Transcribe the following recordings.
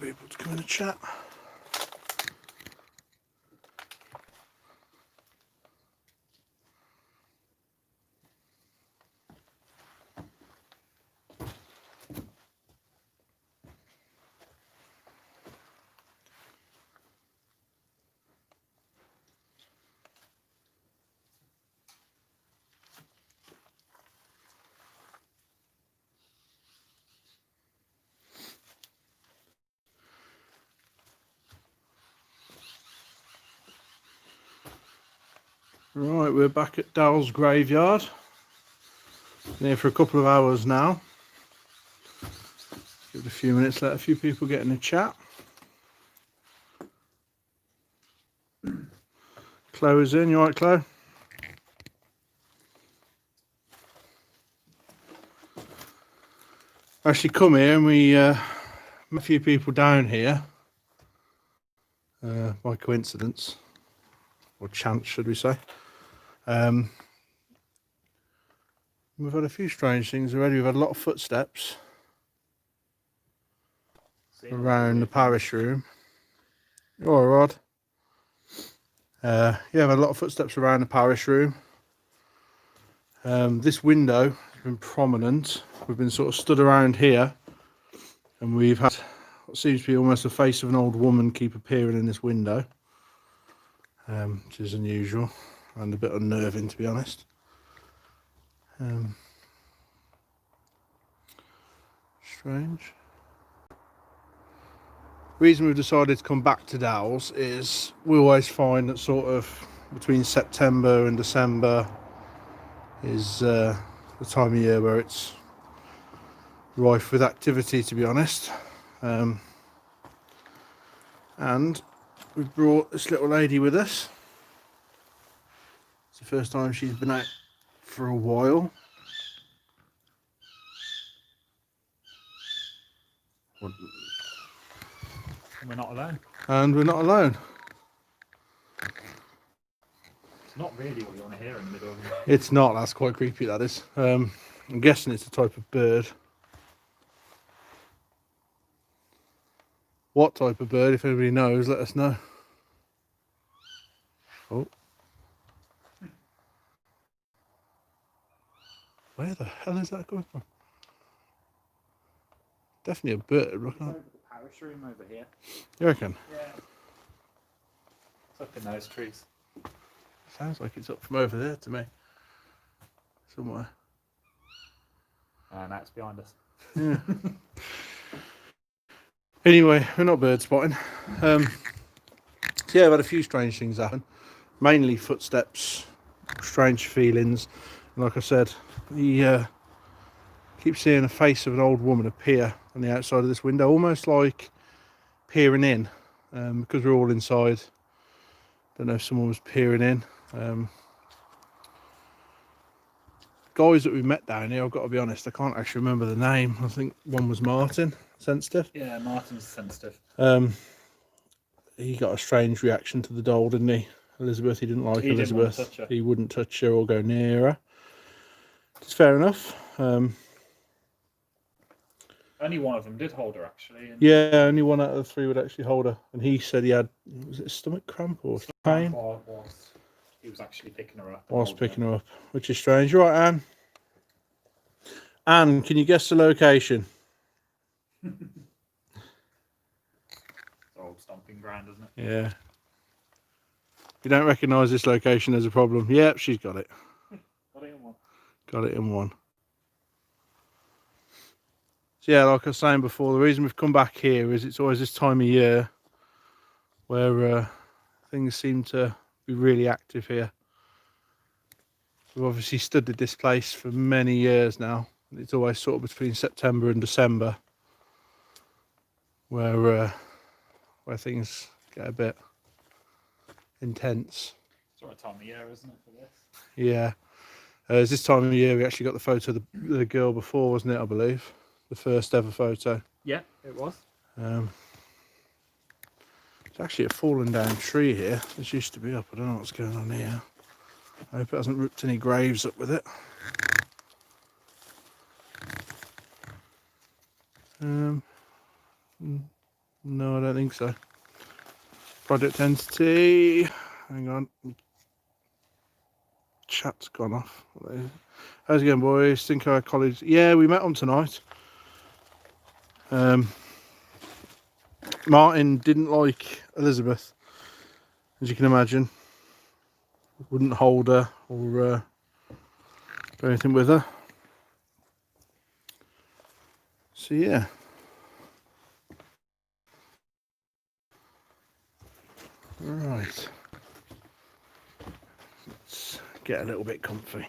people to come in and chat. Right, we're back at Dowles Graveyard. Been here for a couple of hours now. Give it a few minutes, let a few people get in a chat. Chloe's in, you alright, Chloe? Actually come here and we met a few people down here by coincidence, or chance should we say. We've had a few strange things already. We've had a lot of footsteps around the parish room. You all right, Rod? Yeah, we've had a lot of footsteps around the parish room. This window has been prominent. We've been sort of stood around here and we've had what seems to be almost the face of an old woman keep appearing in this window, which is unusual and a bit unnerving, to be honest. Strange. The reason we've decided to come back to Dowles is we always find that sort of between September and December is the time of year where it's rife with activity, to be honest. And we've brought this little lady with us. It's the first time she's been out for a while. We're not alone. And we're not alone. It's not really what you want to hear in the middle of it. It's not, that's quite creepy, that is. I'm guessing it's a type of bird. What type of bird, if anybody knows, let us know. Oh. Where the hell is that coming from? Definitely a bird. Look at Over the parish room over here. You reckon? Yeah. It's up in those trees. Sounds like it's up from over there to me. Somewhere. And that's behind us. Yeah. Anyway, we're not bird spotting. So yeah, I've had a few strange things happen. Mainly footsteps, strange feelings. And like I said, you keep seeing the face of an old woman appear on the outside of this window, almost like peering in, because we're all inside. Don't know if someone was peering in. Guys that we met down here, I've got to be honest, I can't actually remember the name. I think one was Martin, sensitive. Yeah, Martin's sensitive. He got a strange reaction to the doll, didn't he? Elizabeth, he didn't like Elizabeth. Didn't want to touch her. He wouldn't touch her or go near her. It's fair enough. Only one of them did hold her, actually. And Yeah, only one out of the three would actually hold her. And he said he had, was it a stomach cramp or pain? He was actually picking her up. Whilst picking her up, which is strange. You're right, Anne? Anne, can you guess the location? Old stomping ground, isn't it? Yeah. If you don't recognise this location, there's a problem. Yep, she's got it. Got it in one. Got it in one. So yeah, like I was saying before, the reason we've come back here is it's always this time of year where things seem to be really active here. We've obviously studied this place for many years now. It's always sort of between September and December where things get a bit intense. It's the right time of year, isn't it, for this? Yeah. It's this time of year we actually got the photo of the girl before, wasn't it, I believe? The first ever photo. Yeah, it was. It's actually a fallen down tree here. This used to be up. I don't know what's going on here. I hope it hasn't ripped any graves up with it. No, I don't think so. Project entity. Hang on. Chat's gone off. How's it going, boys? Think our college. Yeah, we met them tonight. Martin didn't like Elizabeth, as you can imagine. Wouldn't hold her or do anything with her. So yeah. Right. Let's get a little bit comfy.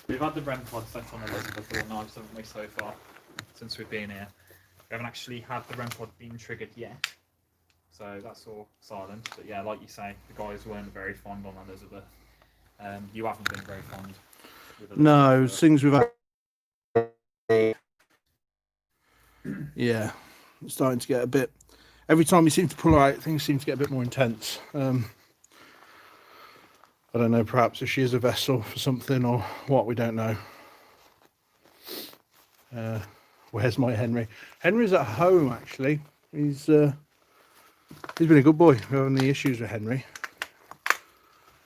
We've had the REM pod set on Elizabeth all night, haven't we, so far, since we've been here. We haven't actually had the REM pod being triggered yet, so that's all silent. But yeah, like you say, the guys weren't very fond on Elizabeth. You haven't been very fond with Elizabeth. No, things we've had. Yeah, it's starting to get a bit. Every time you seem to pull her out, things seem to get a bit more intense. I don't know, perhaps if she is a vessel for something or what, we don't know. Where's my Henry? Henry's at home, actually. He's been a good boy. We're having any issues with Henry.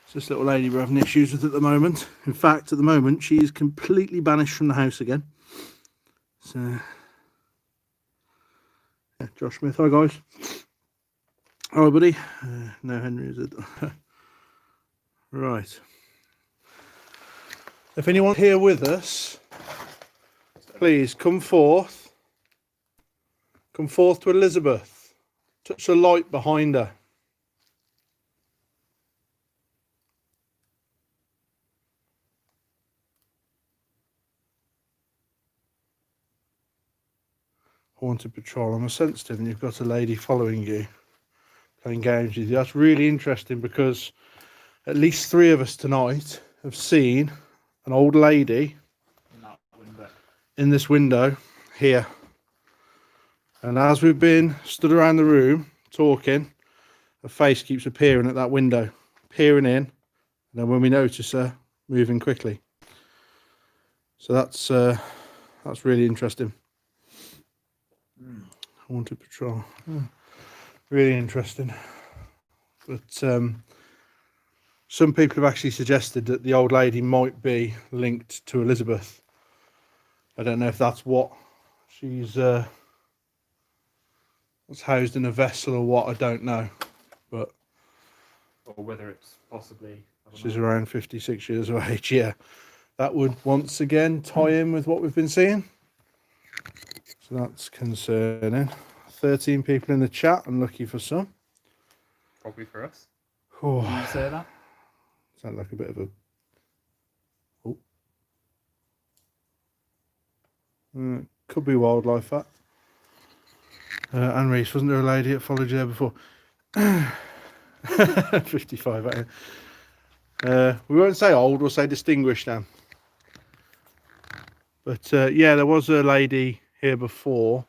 It's this little lady we're having issues with at the moment. In fact, at the moment, she is completely banished from the house again. So, yeah, Josh Smith, hi guys. Hi, buddy. No Henry, is it? Right. If anyone's here with us, please come forth. Come forth to Elizabeth. Touch the light behind her. Haunted Patrol. I'm a sensitive and you've got a lady following you, playing games with you. That's really interesting because at least 3 of us tonight have seen an old lady in that window. In this window here. And as we've been stood around the room talking, her face keeps appearing at that window, peering in, and then when we notice her, moving quickly. So that's really interesting. Haunted Patrol. Really interesting. But some people have actually suggested that the old lady might be linked to Elizabeth. I don't know if that's what she's was housed in a vessel or what, I don't know. But or whether it's possibly... She's around 56 years of age, yeah. That would once again tie in with what we've been seeing. So that's concerning. 13 people in the chat, I'm lucky for some. Probably for us. Oh, Can you say that? Sound like a bit of a... Oh. Could be wildlife, that. Anne Reese, wasn't there a lady that followed you there before? 55, I think. We won't say old, we'll say distinguished now. But yeah, there was a lady here before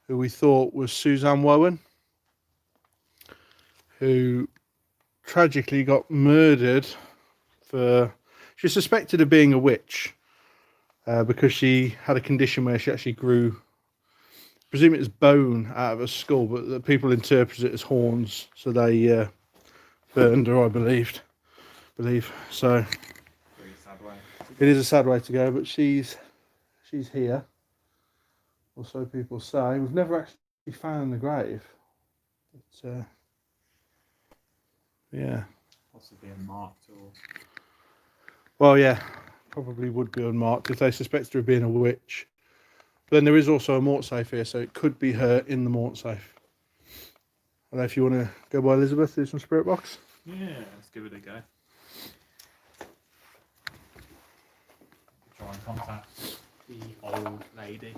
who we thought was Suzanne Wowen, who tragically got murdered for... She was suspected of being a witch because she had a condition where she actually grew, I presume it was bone out of her skull, but the people interpreted it as horns, so they burned her, I believe. So Very sad way. it is a sad way to go, but she's here, or so people say. We've never actually found the grave, but yeah. Possibly unmarked or... Well, yeah, probably would be unmarked if they suspect her of being a witch. But then there is also a mort safe here, so it could be her in the mort safe. I don't know if you want to go by Elizabeth, do some spirit box. Yeah, let's give it a go. Try and contact the old lady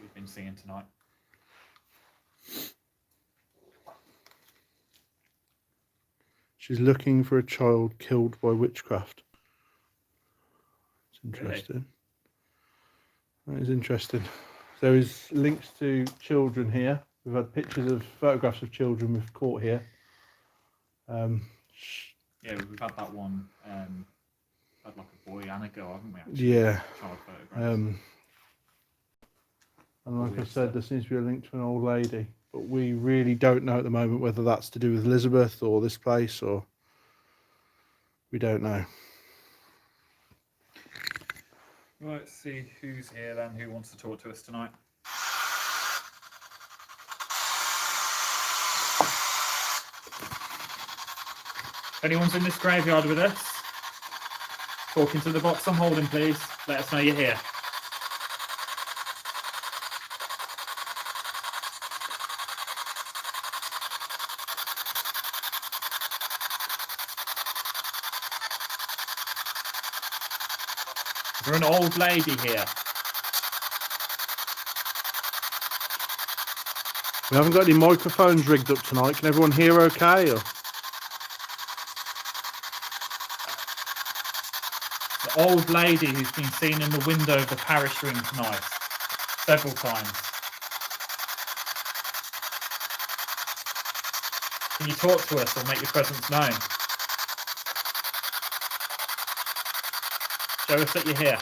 we've been seeing tonight. She's looking for a child killed by witchcraft. It's interesting. Really? That is interesting. There is links to children here. We've had pictures of photographs of children we've caught here. Yeah, we've had that one. Had like a boy and a girl, haven't we? Actually? Yeah. Child photographs. And like I said, there seems to be a link to an old lady, but we really don't know at the moment whether that's to do with Elizabeth or this place, or we don't know. Right, let's see who's here then, who wants to talk to us tonight. If anyone's in this graveyard with us, talking to the box I'm holding, please, let us know you're here. Is there an old lady here? We haven't got any microphones rigged up tonight. Can everyone hear okay? Or? The old lady who's been seen in the window of the parish room tonight, several times. Can you talk to us or make your presence known? Show us that you're here.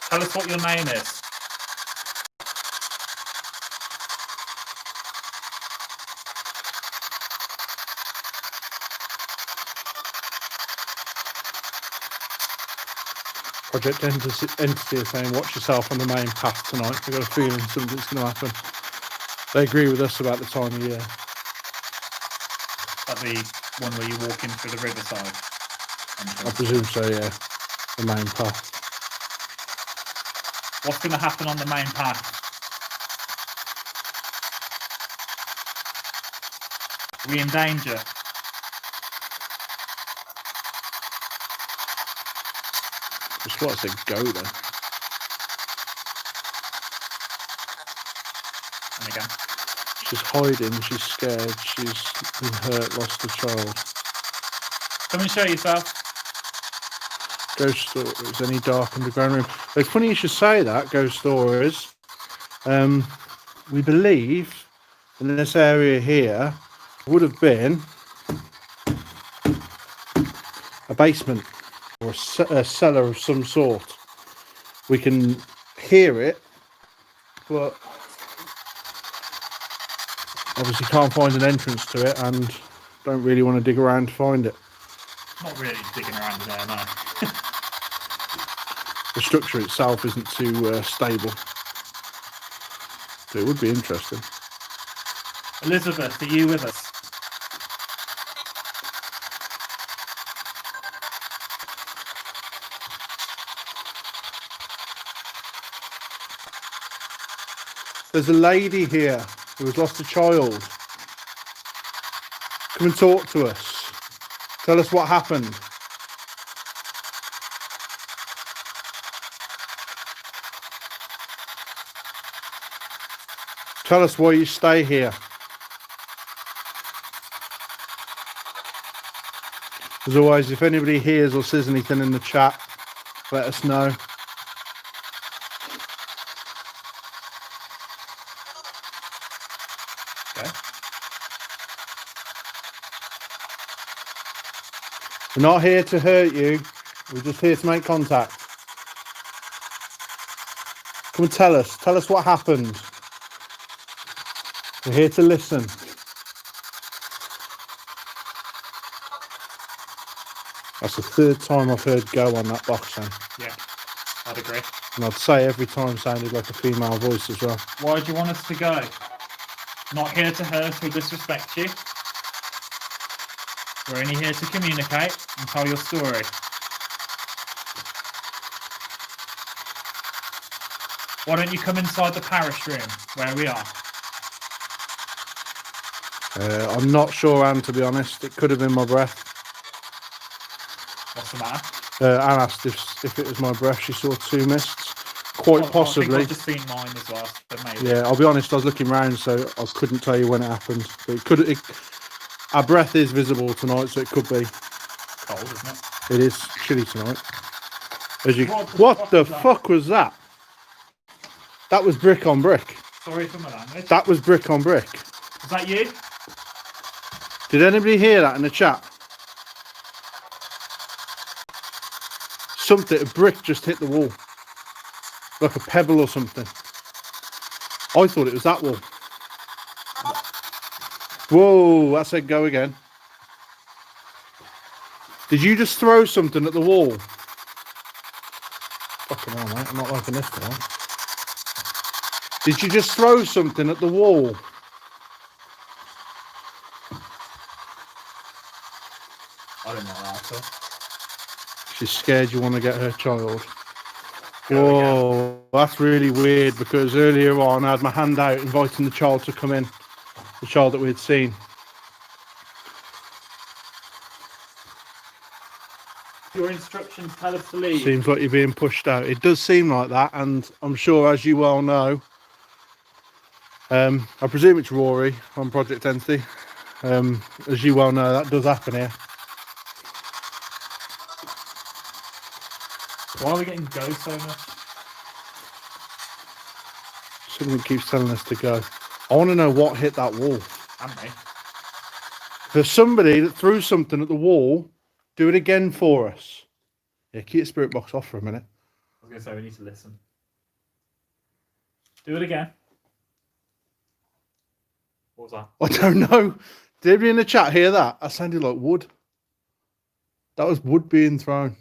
Tell us what your name is. Project Entity is saying, watch yourself on the main path tonight. I've got a feeling something's going to happen. They agree with us about the time of year. That the one where you walk in through the riverside? I presume so, yeah. The main path. What's going to happen on the main path? Are we in danger? Just what I said, go then. And again. She's hiding, she's scared, she's been hurt, lost a child. Come and show yourself. Ghost stories, any dark underground room. It's funny you should say that, ghost stories. We believe in this area here would have been a basement or a cellar of some sort. We can hear it, but obviously can't find an entrance to it and don't really want to dig around to find it. Not really digging around in there, no. The structure itself isn't too stable. So it would be interesting. Elizabeth, are you with us? There's a lady here who has lost a child. Come and talk to us. Tell us what happened. Tell us why you stay here. As always, if anybody hears or says anything in the chat, let us know. Okay. We're not here to hurt you. We're just here to make contact. Come and tell us. Tell us what happened. We're here to listen. That's the third time I've heard go on that box then. Yeah, I'd agree. And I'd say every time sounded like a female voice as well. Why do you want us to go? Not here to hurt or disrespect you. We're only here to communicate and tell your story. Why don't you come inside the parish room where we are? I'm not sure, Anne, to be honest. It could have been my breath. What's the matter? Anne asked if it was my breath. She saw two mists. Quite possibly. I think I've just seen mine as well, but maybe. Yeah, I'll be honest, I was looking round, so I couldn't tell you when it happened. But our breath is visible tonight, so it could be. Cold, isn't it? It is chilly tonight. What the fuck was that? That was brick on brick. Sorry for my language. That was brick on brick. Is that you? Did anybody hear that in the chat? Something, a brick just hit the wall. Like a pebble or something. I thought it was that wall. Whoa, I said go again. Did you just throw something at the wall? Fucking hell, mate, I'm not liking this one. Did you just throw something at the wall? I don't know that at all. She's scared you want to get her child. Whoa, that's really weird because earlier on I had my hand out inviting the child to come in. The child that we had seen. Your instructions tell us to leave. Seems like you're being pushed out. It does seem like that, and I'm sure, as you well know, I presume it's Rory on Project Entity. As you well know, that does happen here. Why are we getting go so much? Something keeps telling us to go. I want to know what hit that wall. Haven't they? There's somebody that threw something at the wall. Do it again for us. Yeah, keep your spirit box off for a minute. I was going to say we need to listen. Do it again. What was that? I don't know. Did anybody in the chat hear that? That sounded like wood. That was wood being thrown.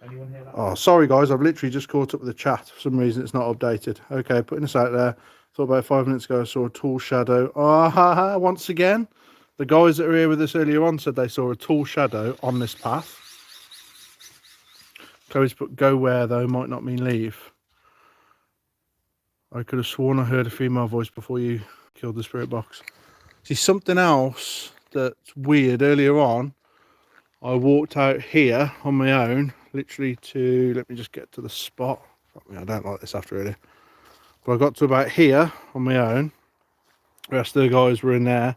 Anyone hear that? Oh, sorry guys, I've literally just caught up with the chat. For some reason it's not updated. Okay, putting this out there. Thought about 5 minutes ago I saw a tall shadow. Once again, the guys that were here with us earlier on said they saw a tall shadow on this path. Chloe's put go where though might not mean leave. I could have sworn I heard a female voice before you killed the spirit box. See, something else that's weird earlier on, I walked out here on my own, literally to, let me just get to the spot. I don't like this after earlier. But I got to about here on my own. The rest of the guys were in there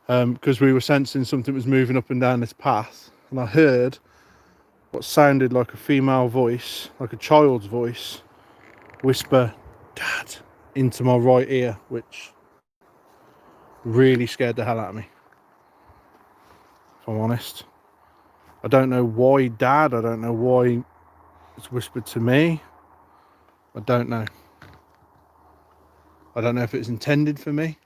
because we were sensing something was moving up and down this path. And I heard what sounded like a female voice, like a child's voice, whisper, "Dad," into my right ear, which really scared the hell out of me, if I'm honest. I don't know why Dad, I don't know why it's whispered to me. I don't know. I don't know if it's intended for me.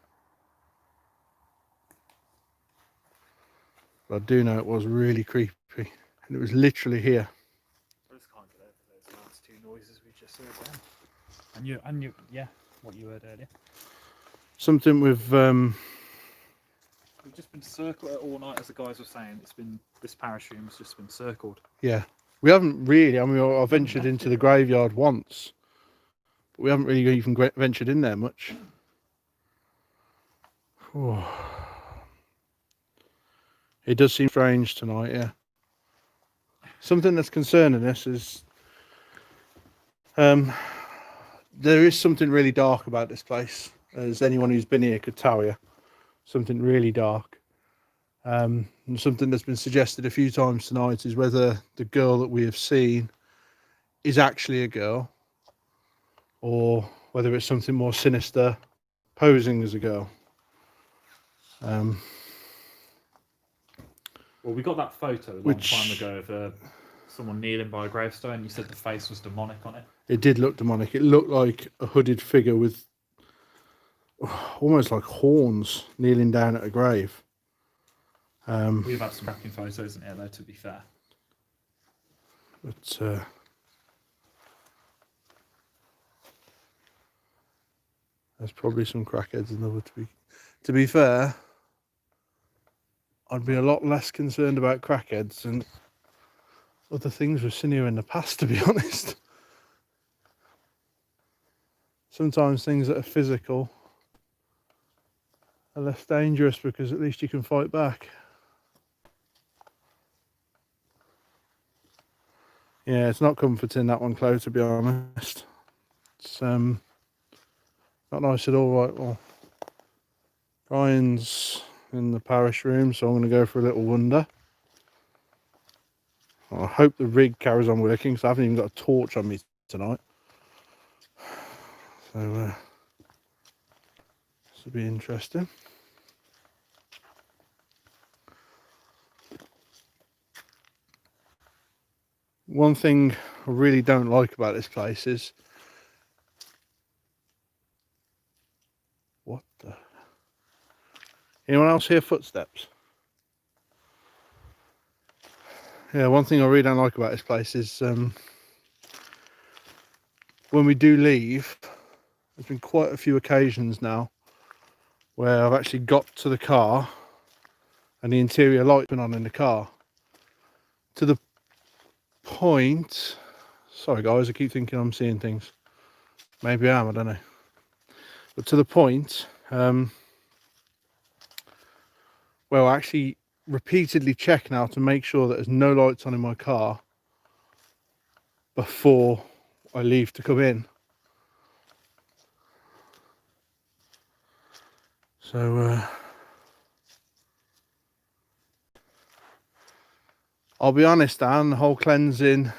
But I do know it was really creepy. And it was literally here. I just can't get over those last two noises we just heard then. And you, yeah, what you heard earlier. Something with We've just been circled all night, as the guys were saying. It's been, this parish room's just been circled. yeah. We haven't really, I mean, I ventured into the graveyard once. But we haven't really even ventured in there much. Oh. It does seem strange tonight, yeah. Something that's concerning us is there is something really dark about this place, as anyone who's been here could tell you. Something really dark. And something that's been suggested a few times tonight is whether the girl that we have seen is actually a girl, or whether it's something more sinister posing as a girl. Well, we got that photo a long time ago of someone kneeling by a gravestone. You said the face was demonic on it. It did look demonic. It looked like a hooded figure with almost like horns kneeling down at a grave. We've had some cracking photos in here, though, to be fair. But there's probably some crackheads in there. To be fair, I'd be a lot less concerned about crackheads and other things we've seen here in the past, to be honest. Sometimes things that are physical are less dangerous because at least you can fight back. Yeah, it's not comforting, that one, Chloe, to be honest. It's not nice at all. Right, well, Brian's in the parish room, so I'm going to go for a little wander. I hope the rig carries on working, because I haven't even got a torch on me tonight. So this will be interesting. One thing I really don't like about this place is, what the... Anyone else hear footsteps? Yeah, one thing I really don't like about this place is when we do leave, there's been quite a few occasions now where I've actually got to the car and the interior light's been on in the car, to the point, sorry guys, I keep thinking I'm seeing things, maybe I am, I don't know, but to the point where I actually repeatedly check now to make sure that there's no lights on in my car before I leave to come in. So I'll be honest, Dan, the whole cleansing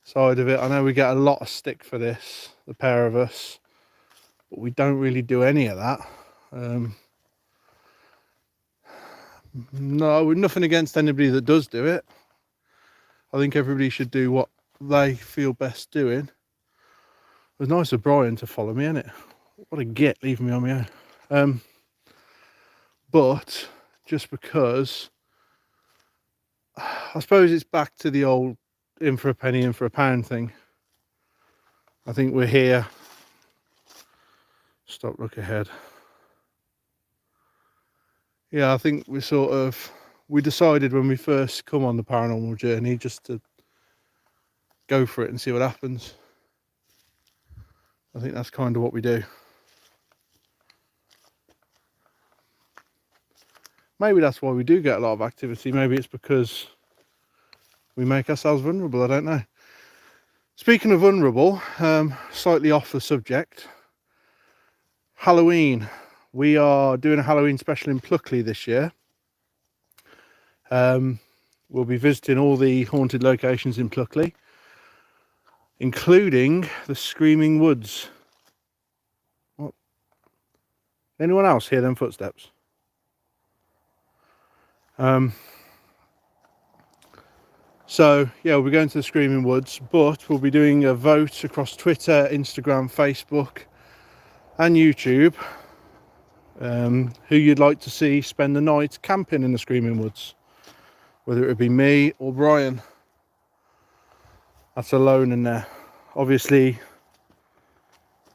side of it, I know we get a lot of stick for this, the pair of us, but we don't really do any of that. No, nothing against anybody that does do it. I think everybody should do what they feel best doing. It was nice of Brian to follow me, innit? What a git, leaving me on my own. But just because, I suppose it's back to the old in for a penny, in for a pound thing. I think we're here. Stop, look ahead. Yeah, I think we decided when we first come on the paranormal journey just to go for it and see what happens. I think that's kind of what we do. Maybe that's why we do get a lot of activity. Maybe it's because we make ourselves vulnerable, I don't know. Speaking of vulnerable, slightly off the subject, Halloween. We are doing a Halloween special in Pluckley this year. We'll be visiting all the haunted locations in Pluckley, including the Screaming Woods. What? Anyone else hear them footsteps? So yeah, we'll be going to the Screaming Woods, but we'll be doing a vote across Twitter, Instagram, Facebook and YouTube, who you'd like to see spend the night camping in the Screaming Woods, whether it would be me or Brian. That's alone in there. Obviously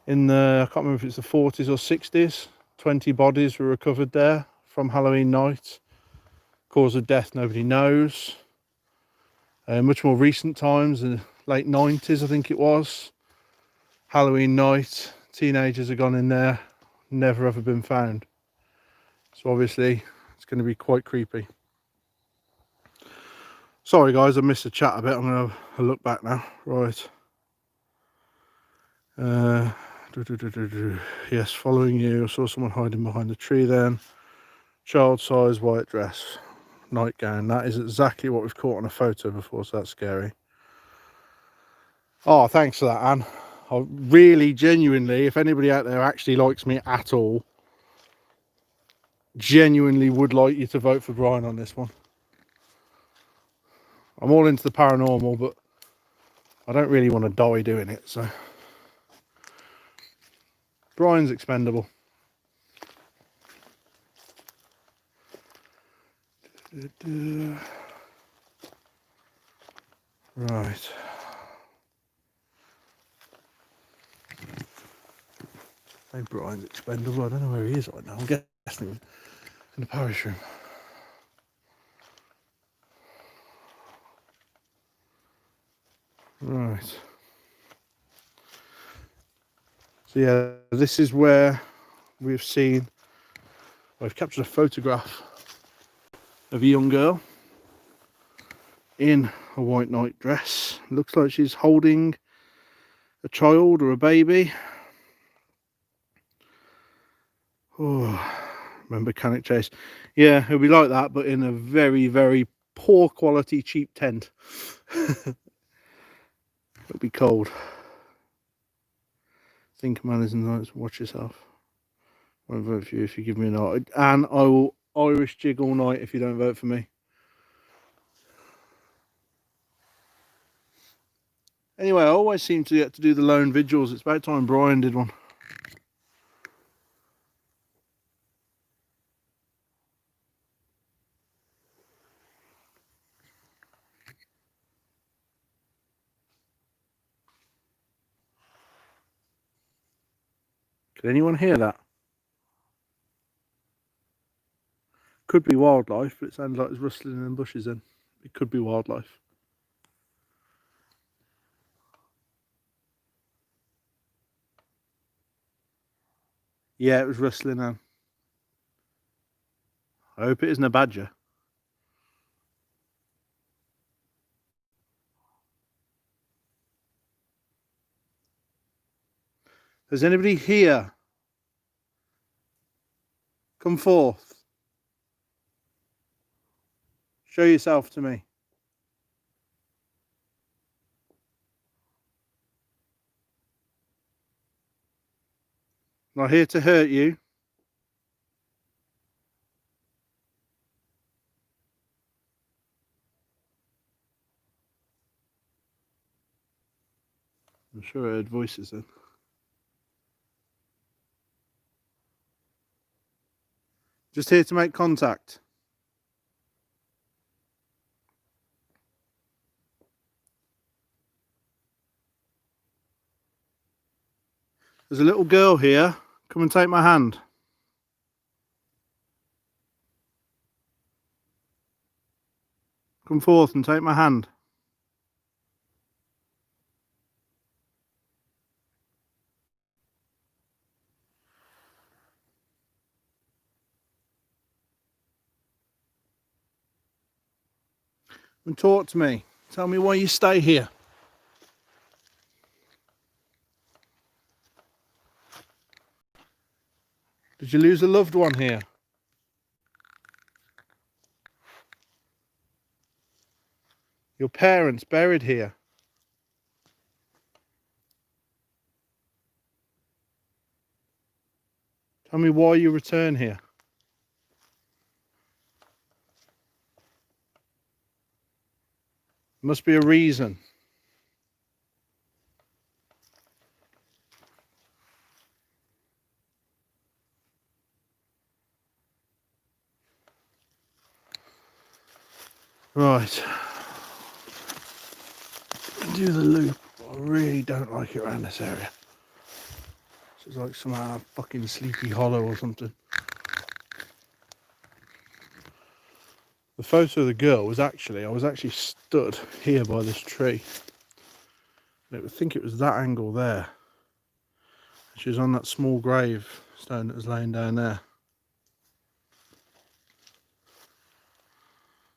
in the, I can't remember if it's the 40s or 60s, 20 bodies were recovered there from Halloween night. Cause of death nobody knows. Much more recent times, in the late 90s I think it was, Halloween night, teenagers have gone in there, never ever been found. So obviously it's going to be quite creepy. Sorry guys, I missed the chat a bit. I'm going to look back now. Right. Yes, following you. I saw someone hiding behind the tree then. Child size white dress, nightgown. That is exactly what we've caught on a photo before, so that's scary. Oh, thanks for that, Anne. I really, genuinely, if anybody out there actually likes me at all, genuinely would like you to vote for Brian on this one. I'm all into the paranormal, but I don't really want to die doing it, so Brian's expendable. Right. Hey, Brian's expendable. I don't know where he is right now. I'm guessing he's in the parish room. Right. So yeah, this is where we've seen, I've captured a photograph of a young girl in a white night dress. Looks like she's holding a child or a baby. Oh, remember Canic Chase? Yeah, it'll be like that, but in a very, very poor quality, cheap tent. It'll be cold. Think man isn't nice. Watch yourself. I won't vote for you if you give me a night. And I will Irish jig all night if you don't vote for me. Anyway, I always seem to get to do the lone vigils. It's about time Brian did one. Can anyone hear that? Could be wildlife, but it sounds like there's rustling in the bushes then. It could be wildlife. Yeah, it was rustling then. I hope it isn't a badger. Is anybody here? Come forth. Show yourself to me. I'm not here to hurt you. I'm sure I heard voices then. Just here to make contact. There's a little girl here. Come and take my hand. Come forth and take my hand. And talk to me. Tell me why you stay here. Did you lose a loved one here? Your parents buried here? Tell me why you return here. There must be a reason. Right. Do the loop. I really don't like it around this area. It's like some fucking Sleepy Hollow or something. The photo of the girl was actually, I was actually stood here by this tree. I think it was that angle there. She was on that small grave stone that was laying down there.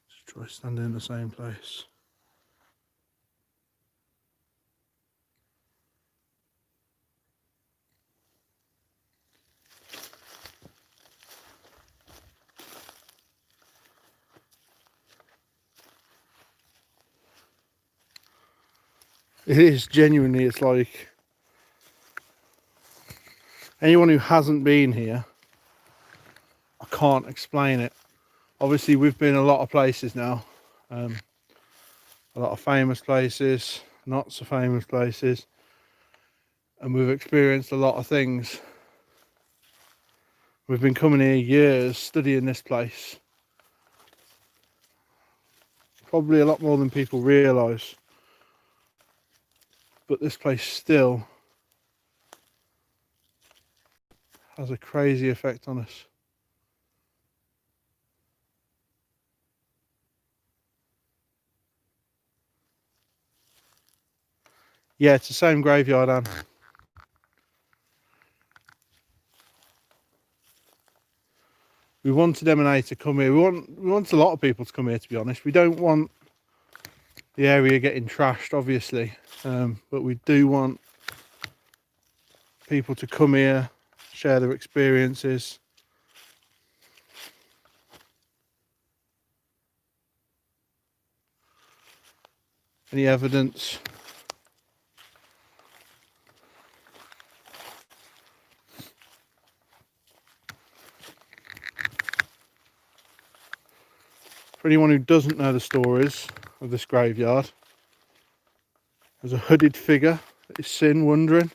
Just try standing in the same place. It is genuinely, it's like anyone who hasn't been here, I can't explain it. Obviously we've been a lot of places now, a lot of famous places, not so famous places, and we've experienced a lot of things. We've been coming here years studying this place, probably a lot more than people realise. But this place still has a crazy effect on us. Yeah, it's the same graveyard, Anne. We wanted M&A to come here. We want a lot of people to come here, to be honest. We don't want the area getting trashed, obviously, but we do want people to come here, share their experiences. Any evidence? For anyone who doesn't know the stories of this graveyard, there's a hooded figure that is seen wandering.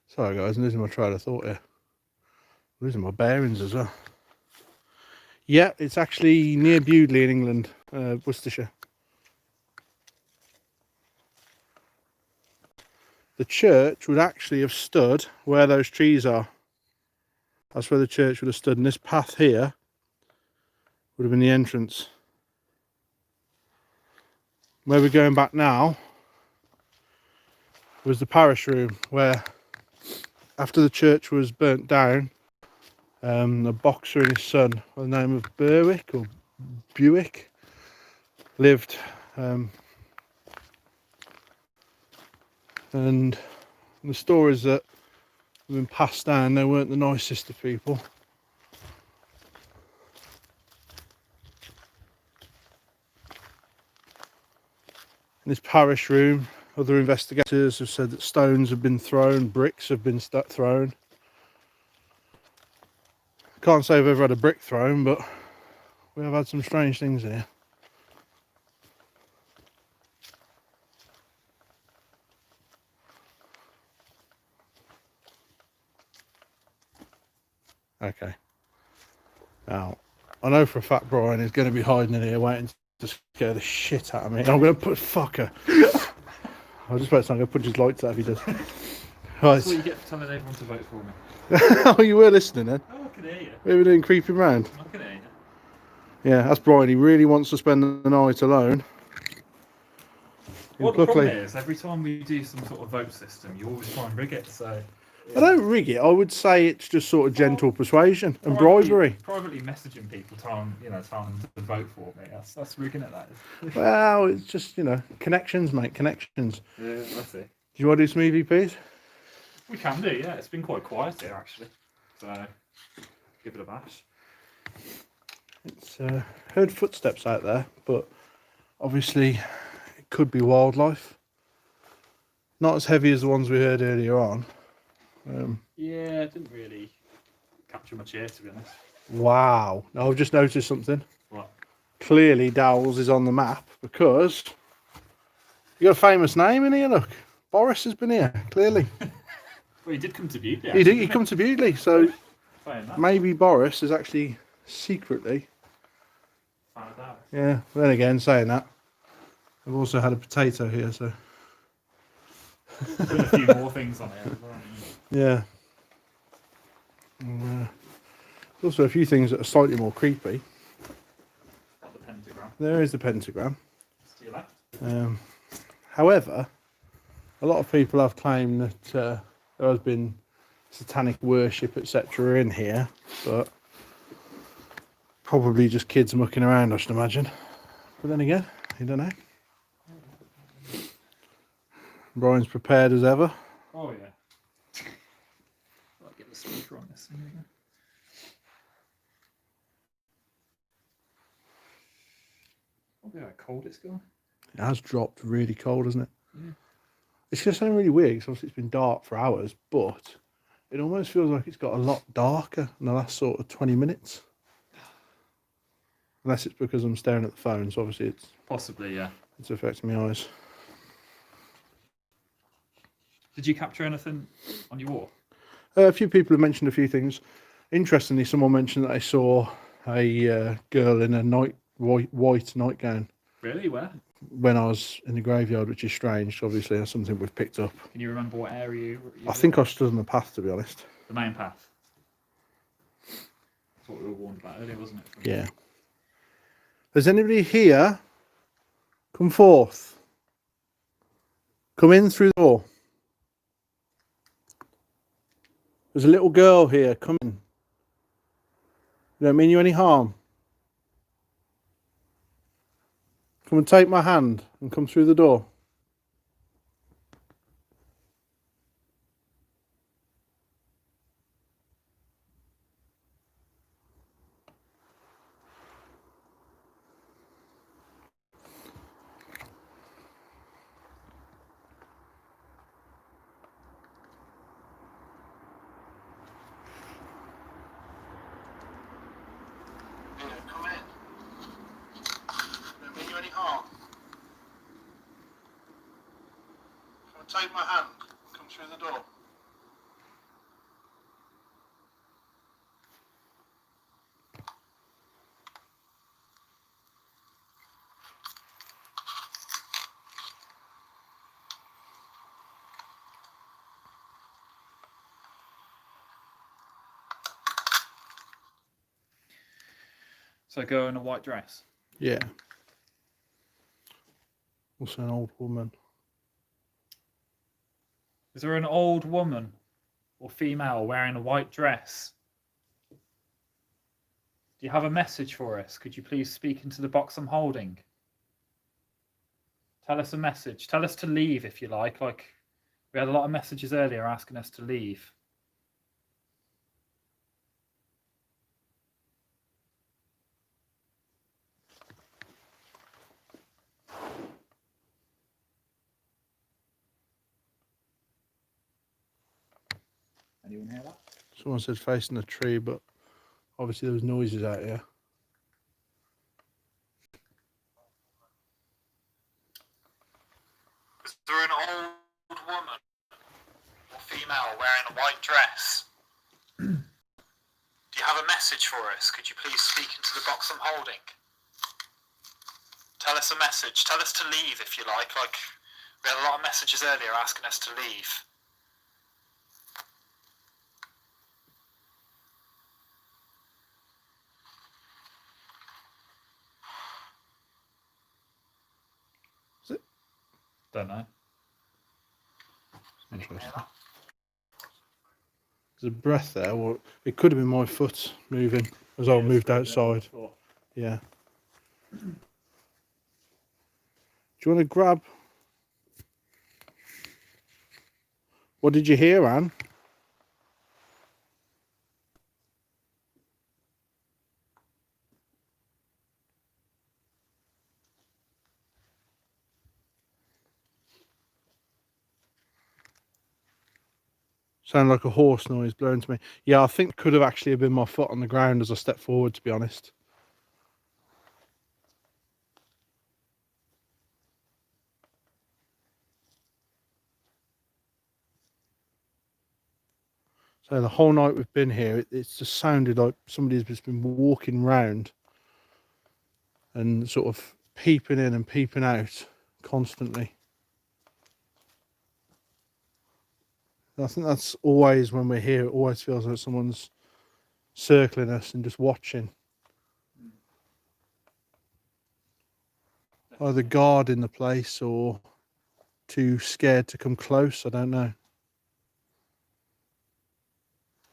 Sorry guys, I'm losing my train of thought here. I'm losing my bearings as well. Yeah, it's actually near Bewdley in England, Worcestershire. The church would actually have stood where those trees are. That's where the church would have stood, and this path here would have been the entrance. Where we're going back now was the parish room, where after the church was burnt down, a boxer and his son by the name of Berwick or Buick lived, and the stories that have been passed down, they weren't the nicest of people. In this parish room, other investigators have said that stones have been thrown, bricks have been thrown. Can't say I've ever had a brick thrown, but we have had some strange things here. Okay. Now, I know for a fact Brian is going to be hiding in here waiting to scare the shit out of me. I'm going to put fucker. I was just about to say I'm going to punch his lights out if he does. Right. That's what you get for telling everyone to vote for me. Oh, you were listening then? Oh, I can hear you. We were doing creeping round. I can hear you. Yeah, that's Brian. He really wants to spend the night alone. Well, the problem is, every time we do some sort of vote system, you always try and rig it, so... I don't rig it. I would say it's just sort of gentle persuasion and bribery. Privately messaging people, telling them to vote for me. That's rigging it, that is. Well, it's just, connections, mate, connections. Yeah, that's it. Do you want to do some EVPs? We can do, yeah. It's been quite quiet here, actually. So, give it a bash. It's heard footsteps out there, but obviously it could be wildlife. Not as heavy as the ones we heard earlier on. Yeah, it didn't really capture much ear, to be honest. Wow. Now I've just noticed something. What? Clearly Dowles is on the map because you got a famous name in here, look. Boris has been here, clearly. Well, he did come to Bewdley. He did. He come to Bewdley, so maybe that. Boris is actually secretly. Found out. Yeah. Then again, saying that, I've also had a potato here, so. Put a few more things on it. Yeah. There's also a few things that are slightly more creepy. Got the pentagram. There is the pentagram. To your left. However, a lot of people have claimed that there has been satanic worship, etc. in here, but probably just kids mucking around, I should imagine. But then again, you don't know. Brian's prepared as ever. Oh yeah. I'll get the speaker on this thing again. Probably how cold it's gone. It has dropped really cold, hasn't it? Yeah. It's just something really weird because obviously it's been dark for hours, but it almost feels like it's got a lot darker in the last sort of 20 minutes. Unless it's because I'm staring at the phone, so obviously it's possibly, yeah. It's affecting my eyes. Did you capture anything on your wall? A few people have mentioned a few things. Interestingly, someone mentioned that they saw a girl in a white nightgown. Really? Where? When I was in the graveyard, which is strange. Obviously, that's something we've picked up. Can you remember what area you I think I stood on the path, to be honest. The main path. That's what we were warned about earlier, wasn't it? Yeah. There's anybody here? Come forth. Come in through the door. There's a little girl here. Come in. You don't mean you any harm. Come and take my hand and come through the door. Come in. Don't mean you any harm. Come and take my hand and come through the door. So a girl in a white dress. Yeah. Also an old woman. Is there an old woman or female wearing a white dress? Do you have a message for us? Could you please speak into the box I'm holding? Tell us a message. Tell us to leave if you like. Like, we had a lot of messages earlier asking us to leave. Anyone hear that? Someone said facing a tree, but obviously there was noises out here. Is there an old woman or female wearing a white dress? Do you have a message for us? Could you please speak into the box I'm holding? Tell us a message. Tell us to leave if you like. Like, we had a lot of messages earlier asking us to leave. Is it? Don't know. Interesting. There's a breath there. Well, it could have been my foot moving as I moved outside. Yeah. Do you want to grab? What did you hear, Anne? Sound like a horse noise blowing to me. Yeah, I think it could have actually been my foot on the ground as I stepped forward, to be honest. So the whole night we've been here, it's just sounded like somebody's just been walking round and sort of peeping in and peeping out constantly. I think that's always when we're here, it always feels like someone's circling us and just watching. Either guarding the place or too scared to come close, I don't know.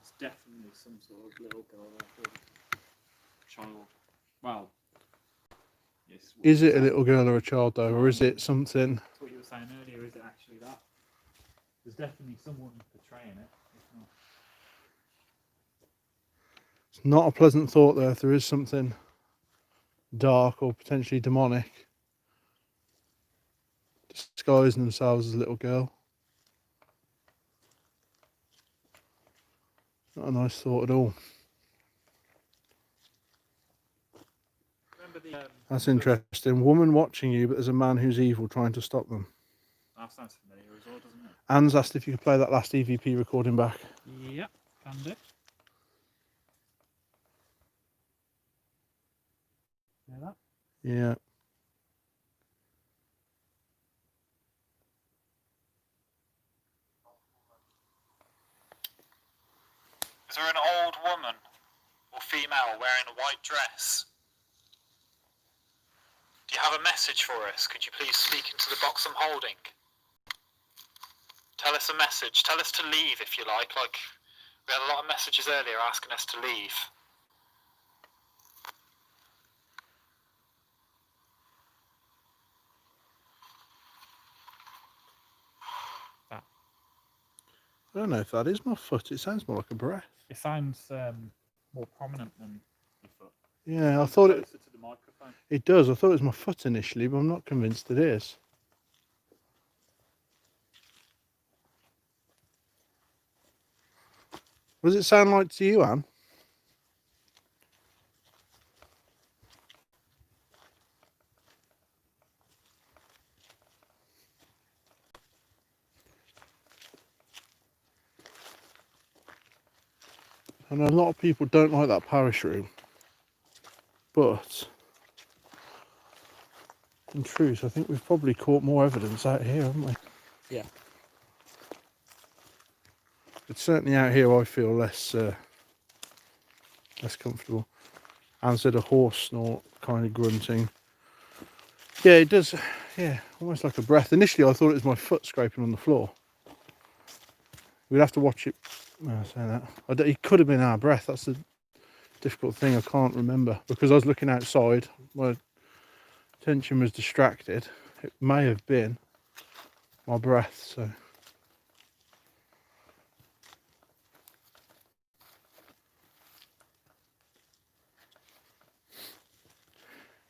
It's definitely some sort of little girl or child. Well, yes. Is it a little girl or a child though, or is it something? That's what you were saying earlier. Is it actually that? There's definitely someone portraying it. If not. It's not a pleasant thought though, if there is something dark or potentially demonic disguising themselves as a little girl. Not a nice thought at all. Remember the, That's interesting. Woman watching you, but there's a man who's evil trying to stop them. that sounds familiar as well, doesn't it? Anne's asked if you could play that last EVP recording back. Yep, can do. Hear that? Yeah. Is there an old woman or female wearing a white dress? Do you have a message for us? Could you please speak into the box I'm holding? Tell us a message. Tell us to leave if you like. Like, We had a lot of messages earlier asking us to leave. I don't know if that is my foot. It sounds more like a breath. It sounds more prominent than your foot. Yeah, I thought it. Closer to the microphone. It does. I thought it was my foot initially, but I'm not convinced it is. What does it sound like to you, Anne? And a lot of people don't like that parish room, but in truth, I think we've probably caught more evidence out here, haven't we? Yeah. It's certainly out here I feel less comfortable. Anne said a horse snort, kind of grunting. Yeah, it does. Yeah, almost like a breath. Initially, I thought it was my foot scraping on the floor. We'd have to watch it. No, say that. It could have been our breath. That's the difficult thing. I can't remember because I was looking outside. My attention was distracted. It may have been my breath. So.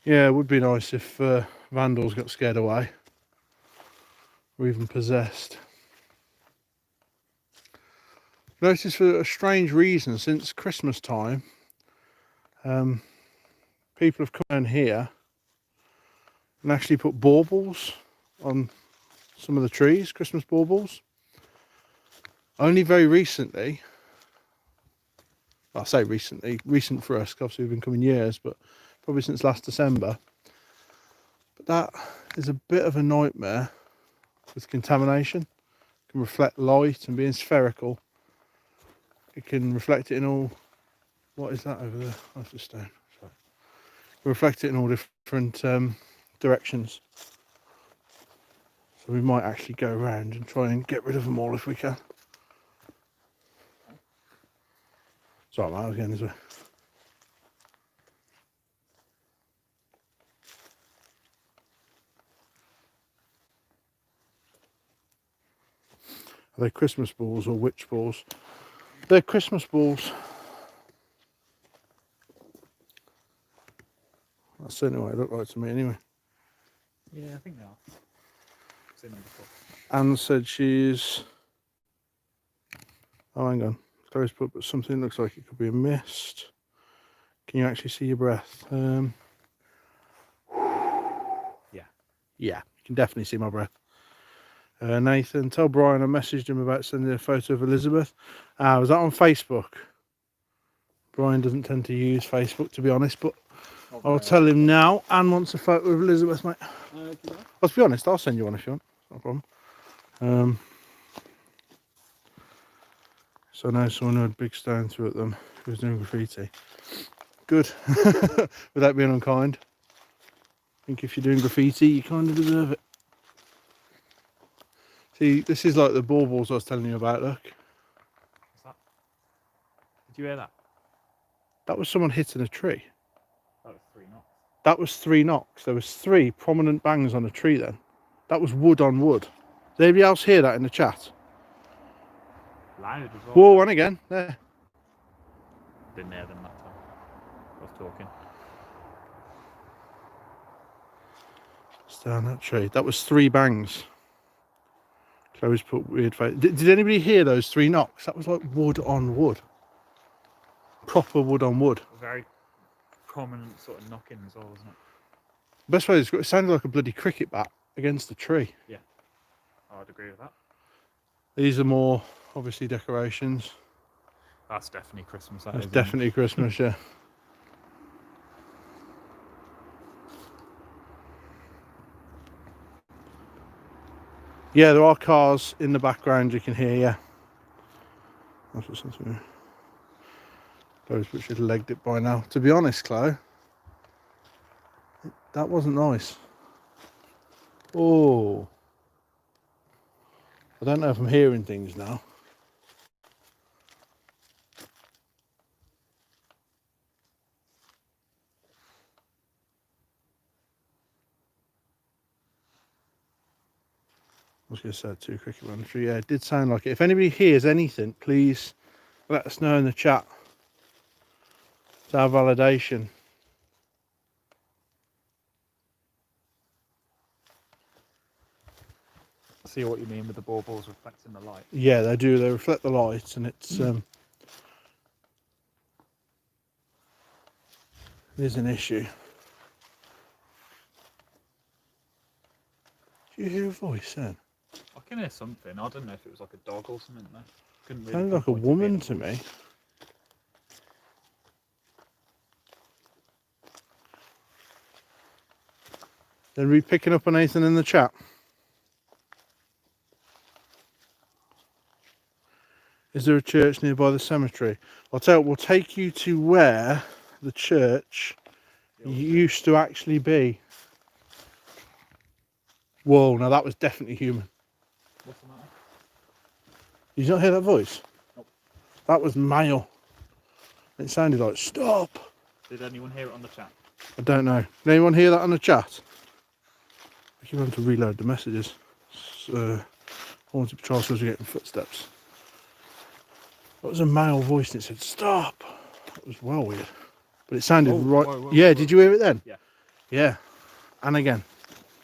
Yeah, it would be nice if vandals got scared away or even possessed. Notice for a strange reason, since Christmas time, people have come down here and actually put baubles on some of the trees, Christmas baubles. Only very recently, well, I say recently, recent for us, obviously we've been coming years, but probably since last December. But that is a bit of a nightmare with contamination. It can reflect light, and being spherical, it can reflect it in all. What is that over there? That's a stone. Sorry. Reflect it in all different directions. So we might actually go around and try and get rid of them all if we can. Sorry, mate, I was going this way. Are they Christmas balls or witch balls? They're Christmas balls. That's certainly what it looked like to me anyway. Yeah, I think they are. I've seen them before. Anne said she's... Oh, hang on. Chloe's put but something looks like it could be a mist. Can you actually see your breath? Yeah. Yeah, you can definitely see my breath. Nathan, tell Brian I messaged him about sending a photo of Elizabeth. Was that on Facebook? Brian doesn't tend to use Facebook, to be honest, but I'll tell him now. Anne wants a photo of Elizabeth, mate. Well, to be honest, I'll send you one if you want. No problem. So I know someone who had big stone threw at them who was doing graffiti. Good. Without being unkind. I think if you're doing graffiti, you kind of deserve it. See, this is like the baubles I was telling you about, look. What's that? Did you hear that? That was someone hitting a tree. That was 3 knocks. That was 3 knocks. There was 3 prominent bangs on a tree then. That was wood on wood. Did anybody else hear that in the chat? Loud as well. Whoa, and again. There. Didn't hear them that time. I was talking. It's down that tree. That was 3 bangs. Chloe's put weird face. Did anybody hear those 3 knocks? That was like wood on wood. Proper wood on wood. A very prominent sort of knocking as well, wasn't it? Best way is it sounded like a bloody cricket bat against the tree. Yeah, I'd agree with that. These are more obviously decorations. That's definitely Christmas. That's definitely Christmas, yeah. Yeah, there are cars in the background you can hear, yeah. That's what something. Chloe's should have legged it by now. To be honest, Chloe, that wasn't nice. Oh. I don't know if I'm hearing things now. was going to say 2 cricket run through. Yeah, it did sound like it. If anybody hears anything, please let us know in the chat. It's our validation. I see what you mean with the baubles reflecting the light. Yeah, they do. They reflect the light, and it's it is an issue. Do you hear a voice then? I can hear something. I don't know if it was like a dog or something though. Couldn't really Sounded like a pinpoint it woman being to voice. me. Then we picking up on anything in the chat? Is there a church nearby the cemetery? I'll tell you, we'll take you to where the church used to actually be. Whoa, now that was definitely human. What's the matter? Did you not hear that voice? Nope. That was male. It sounded like, stop. Did anyone hear it on the chat? I don't know. Did anyone hear that on the chat? I keep having to reload the messages. Haunted Patrol says we're getting footsteps. That was a male voice and it said, stop. That was well weird. But it sounded right. Whoa, yeah, whoa. did you hear it then? Yeah. Yeah. And again.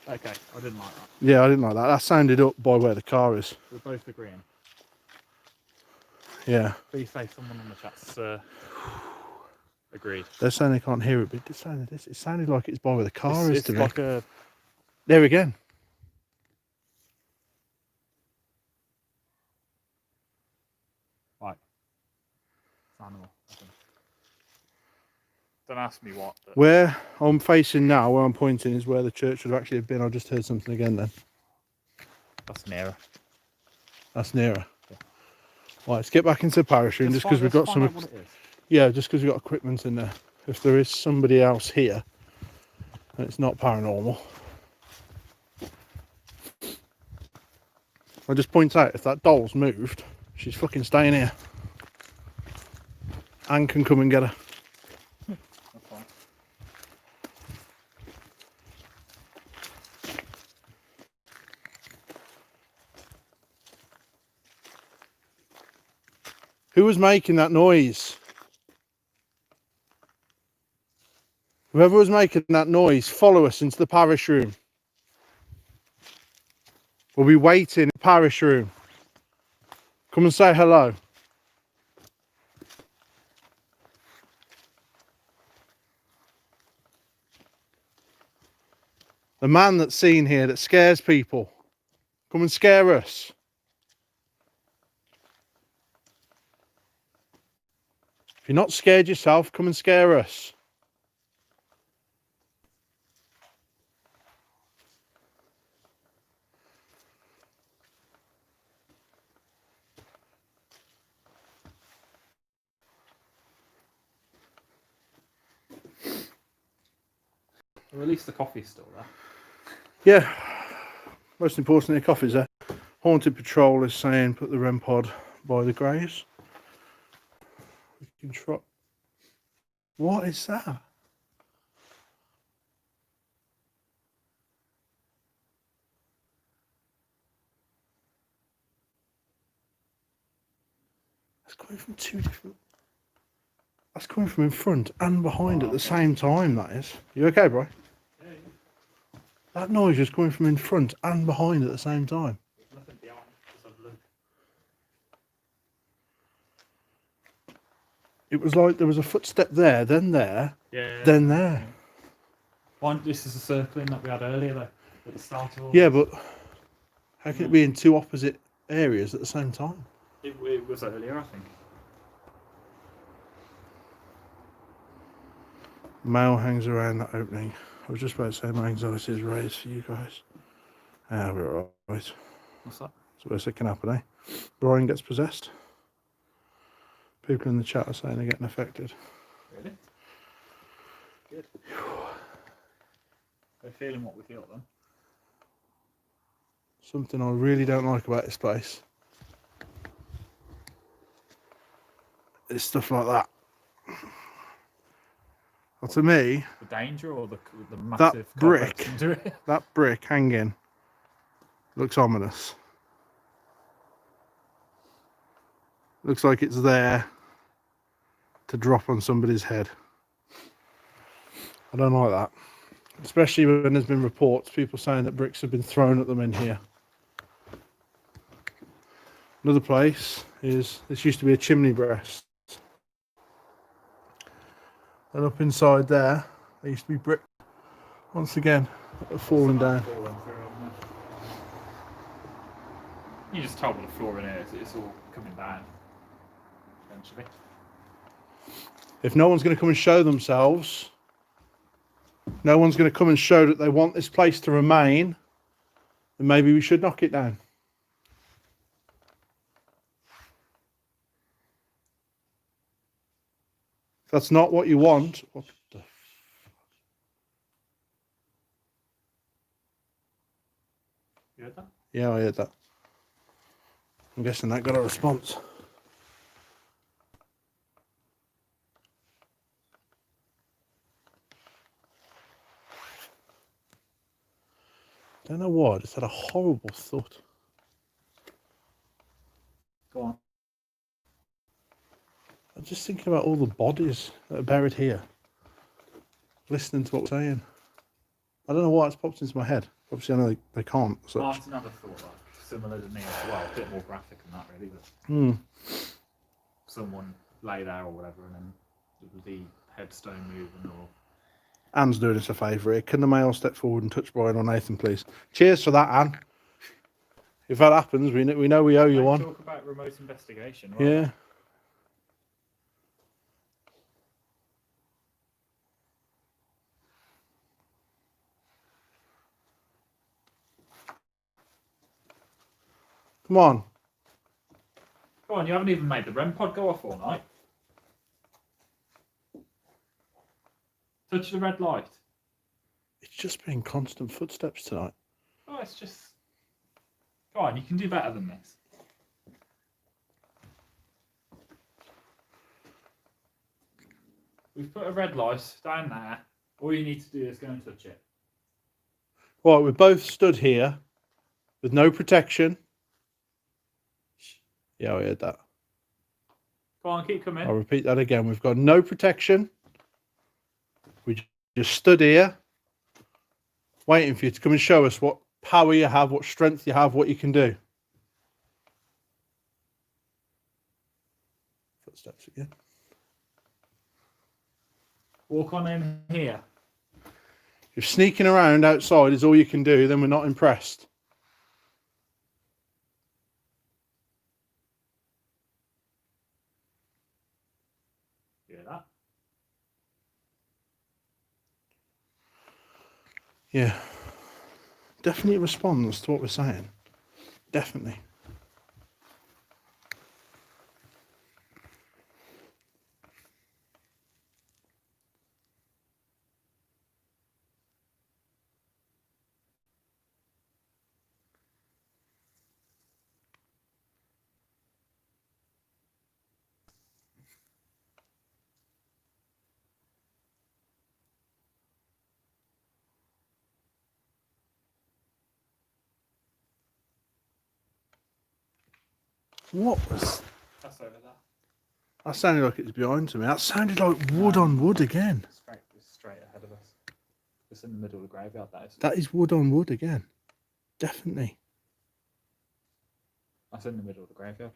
Okay, I didn't like that. Yeah, I didn't like that. That sounded up by where the car is. We're both agreeing. Yeah. Please say someone on the chat's agreed. They're saying they can't hear it, but it sounded like it's by where the car is It's to me. like a... There again. Right. It's an animal. I think. Don't ask me what. But... Where I'm facing now, where I'm pointing, is where the church would actually have been. I just heard something again then. That's nearer. That's nearer. Yeah. Right, let's get back into the parish room just because we've got some. What it is. Yeah, just because we've got equipment in there. If there is somebody else here and it's not paranormal, I'll just point out if that doll's moved, she's fucking staying here. Anne can come and get her. That's fine. Who was making that noise? Whoever was making that noise, follow us into the parish room. We'll be waiting in the parish room. Come and say hello. The man that's seen here that scares people. Come and scare us. If you're not scared yourself, come and scare us. Well, at least the coffee's still there. Yeah. Most importantly, the coffee's there. Haunted Patrol is saying put the REM pod by the graves. We can try. What is that? That's coming from two different. That's coming from in front and behind at the same time, that is. You okay, bro? Yeah. That noise is coming from in front and behind at the same time. There's nothing behind. Just have a look. It was like there was a footstep there, then there, Yeah. then there. This is the circling that we had earlier, though, at the start of all Yeah, this. but how can it be in two opposite areas at the same time? It was earlier, I think. Mail hangs around that opening. I was just about to say my anxiety is raised for you guys. Ah, we're alright. What's that? So worst that can happen, eh? Brian gets possessed. People in the chat are saying they're getting affected. Really? Good. We're feeling what we feel then. Something I really don't like about this place is stuff like that. Well, to me, The danger or the massive brick. complex into it? that brick hanging Looks ominous. Looks like it's there to drop on somebody's head. I don't like that. Especially when there's been reports, people saying that bricks have been thrown at them in here. Another place is, this used to be a chimney breast. And up inside there used to be brick. Once again, falling down. You just tell what the floor in here is, it's all coming down eventually. If no one's going to come and show themselves, no one's going to come and show that they want this place to remain, then maybe we should knock it down. If that's not what you want, what the fuck? You heard that? Yeah, I heard that. I'm guessing that got a response. Don't know why, I just had a horrible thought. Go on. I'm just thinking about all the bodies that are buried here. Listening to what we're saying. I don't know why it's popped into my head. Obviously I know they can't. So. Martin had a thought like similar to me as well, a bit more graphic than that really, but someone lay there or whatever and then the headstone moving or... Anne's doing us a favour here. Can the male step forward and touch Brian or Nathan, please? Cheers for that, Anne. If that happens, we know we owe you one. Talk about remote investigation, right? Yeah. Come on. Go on, you haven't even made the REM pod go off all night. Touch the red light. It's just been constant footsteps tonight. Oh, it's just... Go on, you can do better than this. We've put a red light down there. All you need to do is go and touch it. Right, we're both stood here with no protection. Yeah, I heard that. Go on, keep coming. I'll repeat that again. We've got no protection. We just stood here waiting for you to come and show us what power you have, what strength you have, what you can do. Footsteps again. Walk on in here. If sneaking around outside is all you can do, then we're not impressed. You hear that? Yeah. Definitely responds to what we're saying. Definitely. What was... That's over there. That sounded like it was behind to me. That sounded like wood on wood again. Straight ahead of us. It's in the middle of the graveyard, that is. That is wood on wood again. Definitely. That's in the middle of the graveyard.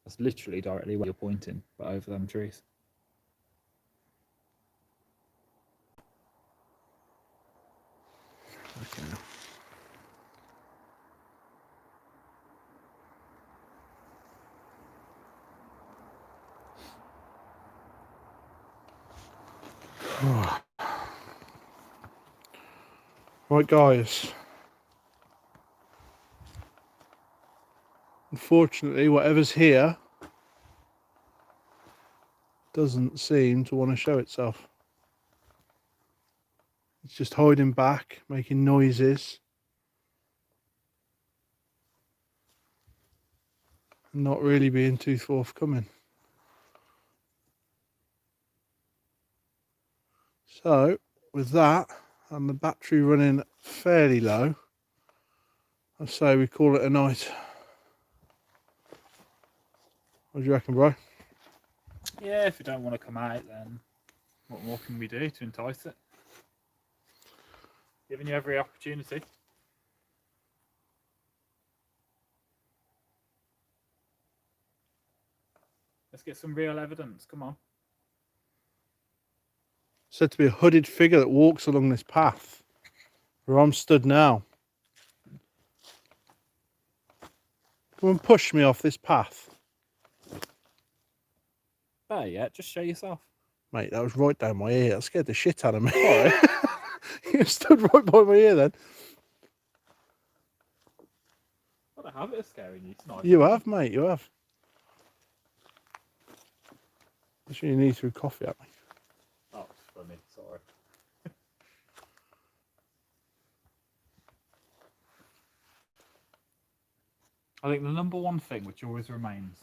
That's literally directly where you're pointing, but over them trees. Okay. Right, guys. Unfortunately, whatever's here doesn't seem to want to show itself. It's just hiding back, making noises. And not really being too forthcoming. So, with that, and the battery running fairly low, I say we call it a night. What do you reckon, bro? Yeah, if you don't want to come out, then what more can we do to entice it? Giving you every opportunity. Let's get some real evidence. Come on. Said to be a hooded figure that walks along this path where I'm stood now. Come and push me off this path. Better yet, just show yourself. Mate, that was right down my ear. That scared the shit out of me. Sorry. You stood right by my ear then. What a habit of scaring you tonight. You have, mate, you have. I'm sure you need through coffee at me. Oh, it's funny. Sorry. I think the number one thing which always remains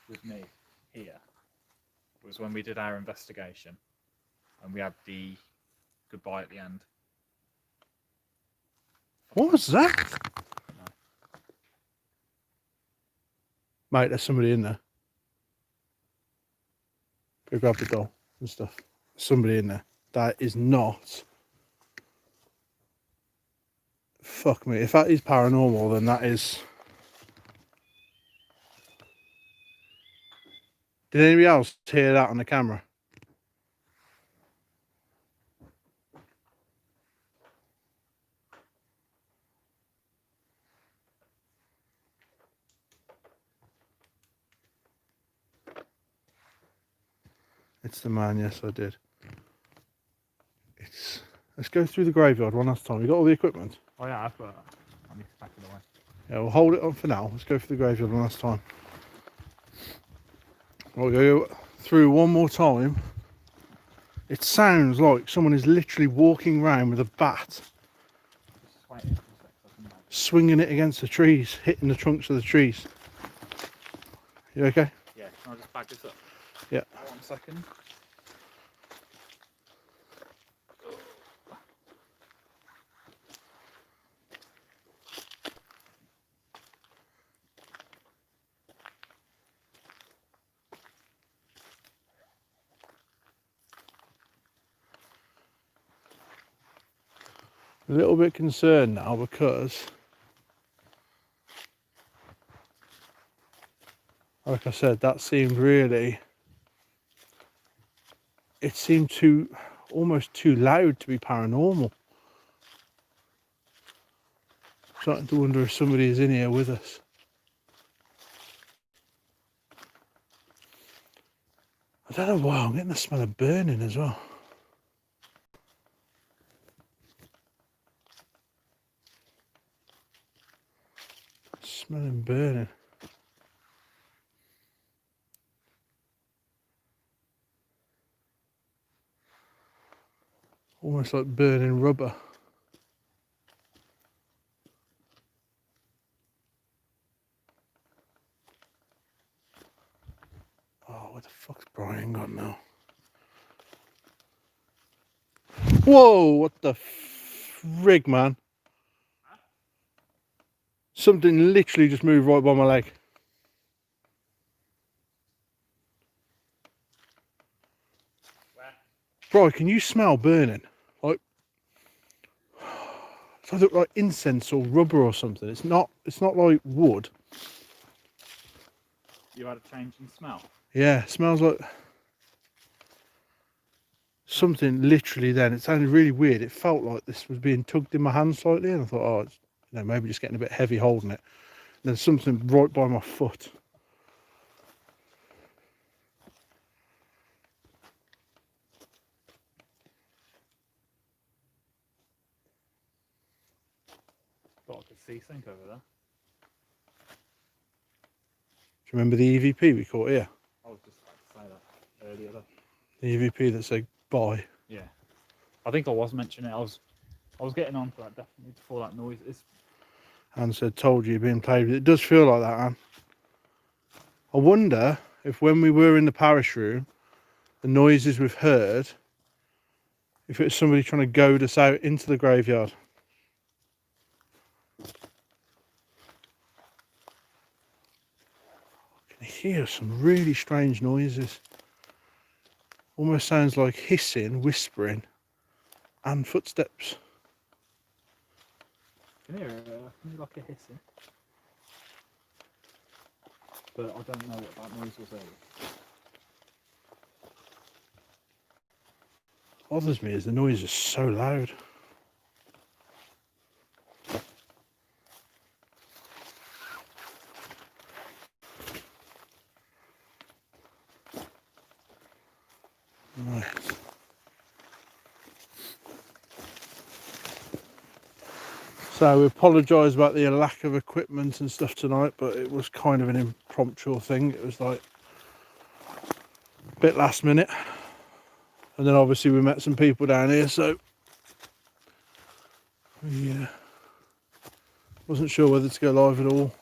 with me here was when we did our investigation and we had the goodbye at the end. What was that? Mate, there's somebody in there. Go grab the doll and stuff. There's somebody in there. That is not... Fuck me. If that is paranormal, then that is... Did anybody else hear that on the camera? It's the man, yes I did. Let's go through the graveyard one last time. You got all the equipment? Oh yeah, but I need to pack it away. Yeah, we'll hold it on for now. Let's go through the graveyard one last time. We'll go through one more time. It sounds like someone is literally walking around with a bat, Just waiting for a sec so I can imagine. swinging it against the trees, hitting the trunks of the trees. You okay? Yeah, can I just bag this up? Yeah. 1 second. A little bit concerned now because, like I said, that seemed really, it seemed almost too loud to be paranormal. Starting to wonder if somebody is in here with us. I don't know why, I'm getting the smell of burning as well. Smelling burning. Almost like burning rubber. Oh, where the fuck's Brian gone now? Whoa, what the frig, man? Something literally just moved right by my leg. Where? Bro, can you smell burning? Like, it look like incense or rubber or something. It's not like wood. You had a change in smell? Yeah, it smells like something literally then. It sounded really weird. It felt like this was being tugged in my hand slightly, and I thought, oh, it's, maybe just getting a bit heavy holding it. And then something right by my foot. Thought I could see something over there. Do you remember the EVP we caught here? I was just about to say that earlier though. The EVP that said bye. Yeah. I think I was mentioning it. I was getting on to that definitely before that noise. Anne said, told you you're being played with. It does feel like that, Anne. I wonder if when we were in the parish room, the noises we've heard, if it was somebody trying to goad us out into the graveyard. I hear some really strange noises. Almost sounds like hissing, whispering, and footsteps. Can you hear like a hissing? But I don't know what that noise was earlier. Bothers me is the noise is so loud. Right. So we apologise about the lack of equipment and stuff tonight, but it was kind of an impromptu thing. It was like a bit last minute. And then obviously we met some people down here, so we wasn't sure whether to go live at all.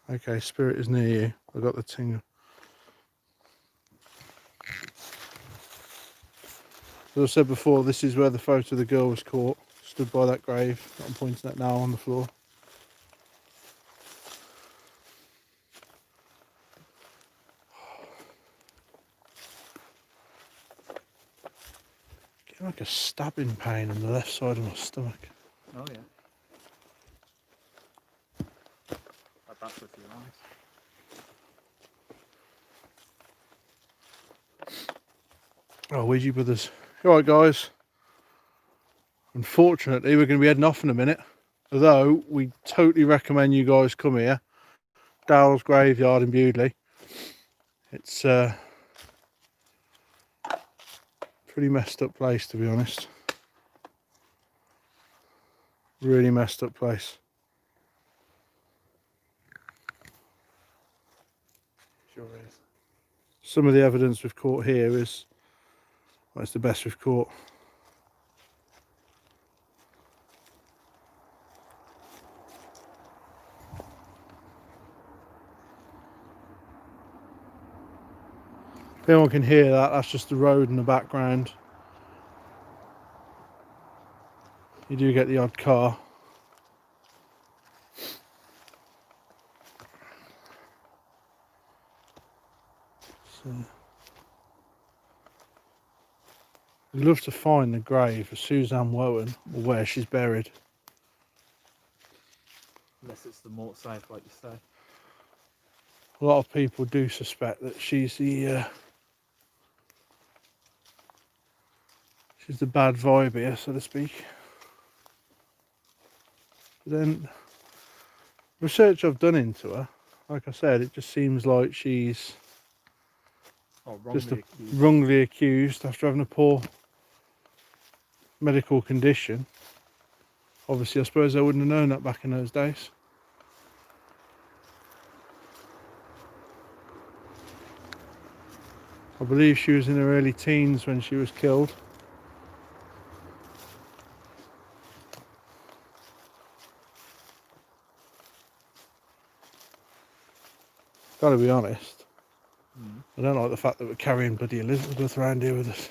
Okay, spirit is near you. I got the tingle. As I said before, this is where the photo of the girl was caught. Stood by that grave that I'm pointing at now on the floor. Getting like a stabbing pain in the left side of my stomach. Oh yeah. That's with your eyes. Oh, Ouija brothers. Alright guys. Unfortunately we're going to be heading off in a minute. Although we totally recommend you guys come here. Dowles Graveyard in Bewdley. It's pretty messed up place, to be honest. Really messed up place. Sure is. Some of the evidence we've caught here is, well, it's the best we've caught. If anyone can hear that, that's just the road in the background. You do get the odd car. So, I'd love to find the grave of Suzanne Wowen, or where she's buried. Unless it's the mort safe, like you say. A lot of people do suspect that she's the bad vibe here, so to speak. But then, research I've done into her, like I said, it just seems like she's wrongly accused after having a poor medical condition. Obviously, I suppose I wouldn't have known that back in those days. I believe she was in her early teens when she was killed. Gotta be honest, I don't like the fact that we're carrying bloody Elizabeth around here with us.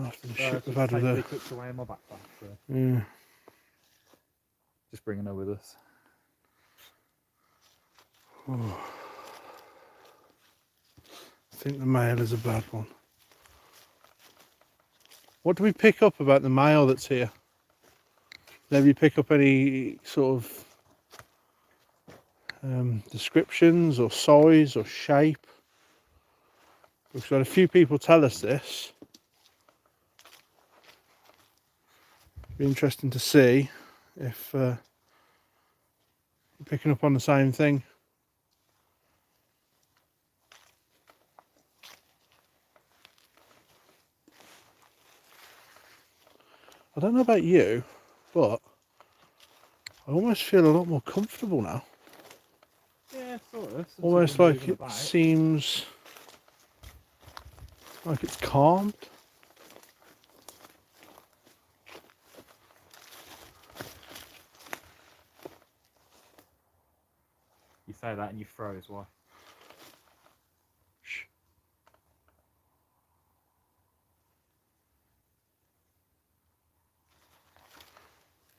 After the shit we've had with her. Cooked away in my backpack, so Yeah. just bringing her with us. Oh. I think the mail is a bad one. What do we pick up about the mail that's here? Maybe you pick up any sort of descriptions or size or shape? We've had a few people tell us this. Be interesting to see if you're picking up on the same thing. I don't know about you, but I almost feel a lot more comfortable now. Yeah, sort of. Almost like it seems like it's calmed. You say that and you froze. Why? Shh.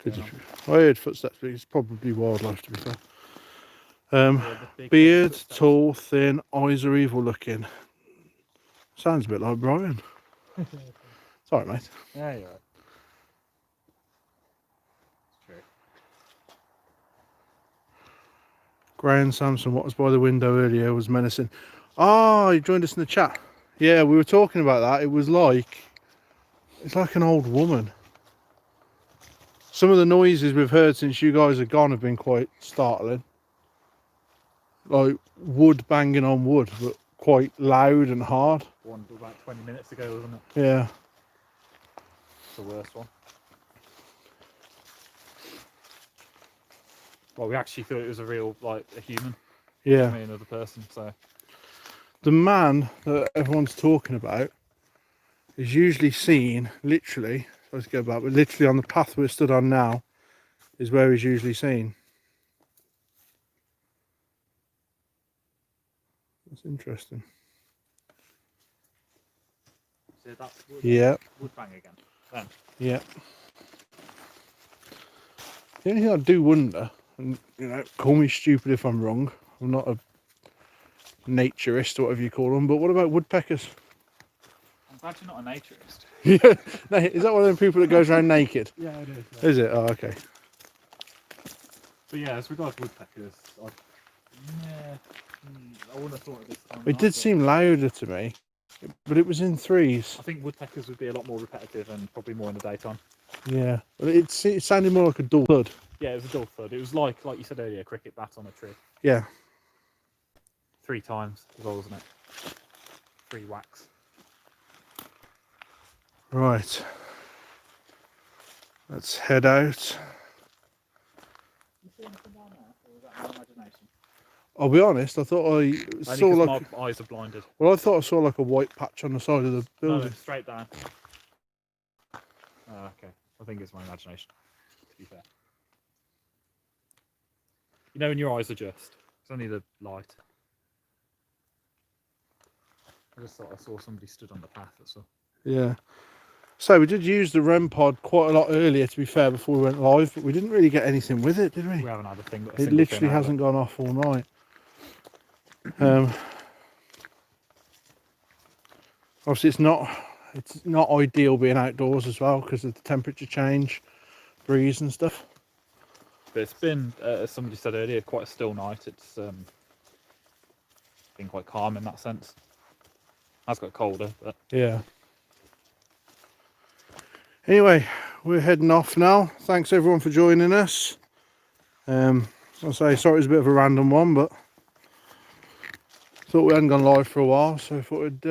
Did you? going I heard footsteps, but it's probably wildlife, to be fair. on. Yeah, the big Beard, footsteps. tall, thin, eyes are evil looking. Sounds a bit like Brian. Sorry, mate. Yeah, you're right. It's true. Graham Sampson, what was by the window earlier was menacing. Ah, he joined us in the chat. Yeah, we were talking about that. It's like an old woman. Some of the noises we've heard since you guys are gone have been quite startling. Like wood banging on wood, but quite loud and hard. One about 20 minutes ago, wasn't it? Yeah. It's the worst one. Well, we actually thought it was a real, like, a human. Yeah. I mean, another person, so. The man that everyone's talking about is usually seen, literally, let's go back, but literally on the path we're stood on now is where he's usually seen. That's interesting. So that's wood, Yeah. wood bang again. Then. Yeah. The only thing I do wonder, and call me stupid if I'm wrong, I'm not a naturist or whatever you call them, but what about woodpeckers? I'm glad you're not a naturist. Yeah, is that one of them people that goes around naked? Yeah, it is. Yeah. Is it? Oh, okay. But yeah, as regards woodpeckers, I wouldn't have thought of this time. It did seem louder to me, but it was in threes. I think woodpeckers would be a lot more repetitive and probably more in the daytime. Yeah, but it sounded more like a dull thud. Yeah, it was a dull thud. It was like you said earlier, a cricket bat on a tree. Yeah. 3 times as well, wasn't it? 3 whacks. Right. Let's head out. You see anything down there, or was that my imagination? I'll be honest, I thought I Only saw 'cause like... my eyes are blinded. Well, I thought I saw like a white patch on the side of the No, building. straight down. Oh, okay. I think it's my imagination, to be fair. You know when your eyes adjust? It's only the light. I just thought I saw somebody stood on the path, that's all. Yeah. So we did use the REM pod quite a lot earlier, to be fair, before we went live, but we didn't really get anything with it, did we? We haven't had a thing. But It literally hasn't gone off all night. Obviously, it's not ideal being outdoors as well because of the temperature change, breeze and stuff. But it's been, as somebody said earlier, quite a still night. It's been quite calm in that sense. It has got colder, but Yeah. Anyway, we're heading off now. Thanks everyone for joining us. I'll say sorry it was a bit of a random one, but thought we hadn't gone live for a while, so I thought we'd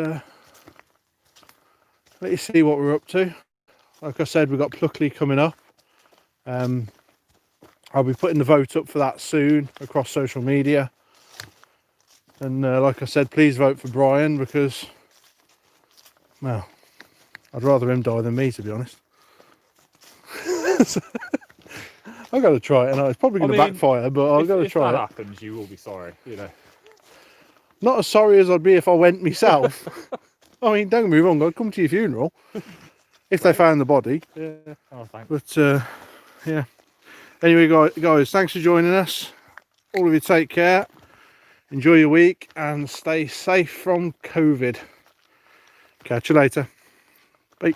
let you see what we're up to. Like I said, we've got Pluckley coming up. I'll be putting the vote up for that soon across social media. And like I said, please vote for Brian because, well, I'd rather him die than me, to be honest. I've got to try it, and it's probably going to backfire, but I've got to try it. If that happens, you will be sorry, you know. Not as sorry as I'd be if I went myself. I mean, don't get me wrong, I'd come to your funeral if they found the body. Yeah. Oh, thanks. But yeah. Anyway, guys, thanks for joining us. All of you take care. Enjoy your week and stay safe from COVID. Catch you later. Bye.